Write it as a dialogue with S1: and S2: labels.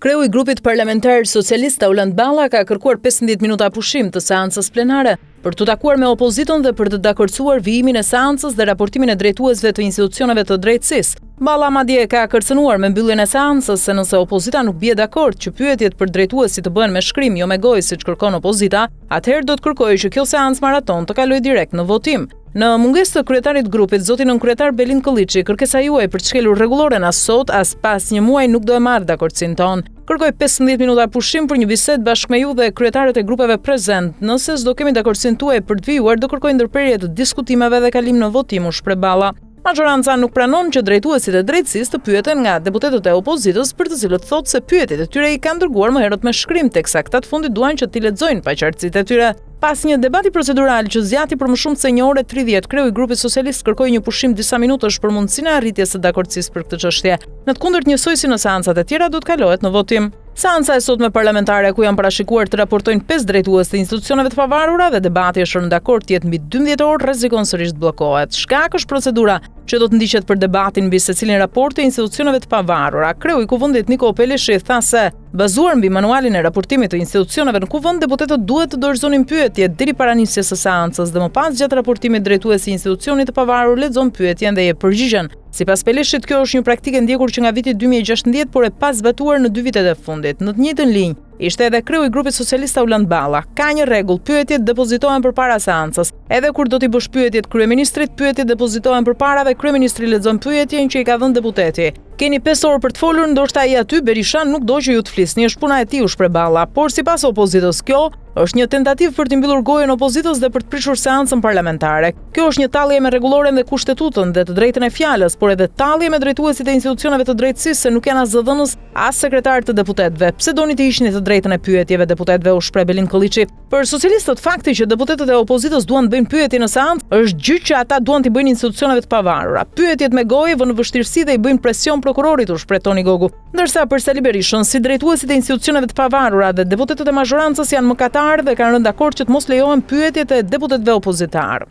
S1: Kreu i grupit parlamentar socialist Auland Balla ka kërkuar 15 minuta pushim të seancës plenare për të takuar me opozitën dhe për të dakordsuar vijimin e seancës dhe raportimin e drejtuesve të institucioneve të drejtësisë. Balla madje ka kërcënuar me mbylljen e seancës se nëse opozita nuk bie dakord që pyetjet për drejtuesit të bëhen me shkrim jo me gojë siç kërkon opozita, atëherë do të kërkojë që kjo seancë maraton të kalojë direkt në votim. Në mungesë të kryetarit grupit, zoti nënkryetar Belin Kolliçi, kërkesa juaj për të shkelur rregulloren as sot, as pas një muaji nuk do e marrë dakordsinë tonë. Kërkoj 15 minuta pushim për një bisedë bashkë me ju dhe kryetarët e grupeve prezent. Nëse s'do kemi dakordsinë tuaj për të vijuar, do kërkoj ndërprerje të diskutimeve dhe kalim në votim, u shpreh Balla. Majoranca nuk pranon që drejtuesit e drejtësisë të pyeten nga deputetët e opozitës, për të cilët thotë se pyetjet e tyre i kanë dërguar më herët me shkrim, teksa këta të fundit duan që t'i lexojnë paqartësitë e tyre. Pas një debati procedural që zgjati për më shumë se 1 orë e 30, kreu i grupit socialist kërkoi një pushim disa minutash për mundësinë e arritjes së dakordësisë për këtë çështje. Në të kundërt njësoj si në seancat e tjera, do të kalohet në votim. Seanca e sotme parlamentare, ku janë parashikuar të raportojnë 5 drejtues të institucioneve të pavarura dhe debati është rënë dakord të jetë mbi 12 orë, rrezikon sërish të bllokohet. Shkak është procedura që do të ndiqet për debatin mbi secilin raport të institucioneve të pavarura. Kreu i Kuvendit Niko Peleshi tha se, bazuar mbi manualin e raportimit të institucioneve në kuvend, deputetët duhet të dorëzonin pyetje deri para nisjes së seancës dhe më pas gjatë raportimit drejtuesi i institucionit të pavarur lexon pyetjen dhe jep përgjigjen. Sipas Peleshit, kjo është një praktikë ndjekur që nga viti 2016, por e pazbatuar në 2 vitet e fundit. Në të njëjtën linjë ishte edhe kreu i grupit socialist Auland Balla. Ka një rregull, pyetjet depozitohen përpara seancës. Edhe kur do t'i bësh pyetjet kryeministrit, pyetjet depozitohen përpara dhe kryeministri lexon pyetjen që i ka dhënë deputeti. Keni 5 orë për të folur, ndoshta ai aty Berisha nuk do që ju të flisni, është puna e tij, u shpreh Balla, por sipas opozitës kjo është një tentativë për të mbyllur gojën opozitës dhe për të prishur seancën parlamentare. Kjo është një tallje me rregulloren dhe kushtetutën dhe të drejtën e fjalës, por edhe tallje me drejtuesit e institucioneve të drejtësisë se nuk janë as zëdhënës as sekretar të deputetëve. Pse doni të hiqni të drejtën e pyetjeve deputetëve, u shpreh Belin Kolliçi. Për socialistët, fakti që deputetët e opozitës duan të bëjnë pyetje në seancë është gjë që ata duan t'i bëjnë institucioneve të pavarura. Pyetjet me gojë vënë vështirësi dhe i bëjnë presion prokurorit, u shpreh Toni Gogu. Ndërsa për Sali Berishën, si drejtuesit e institucioneve të pavarura dhe deputetët e majorancës janë mëkatarë dhe kanë rënë dakord që të mos lejohen pyetjet e deputetëve opozitar.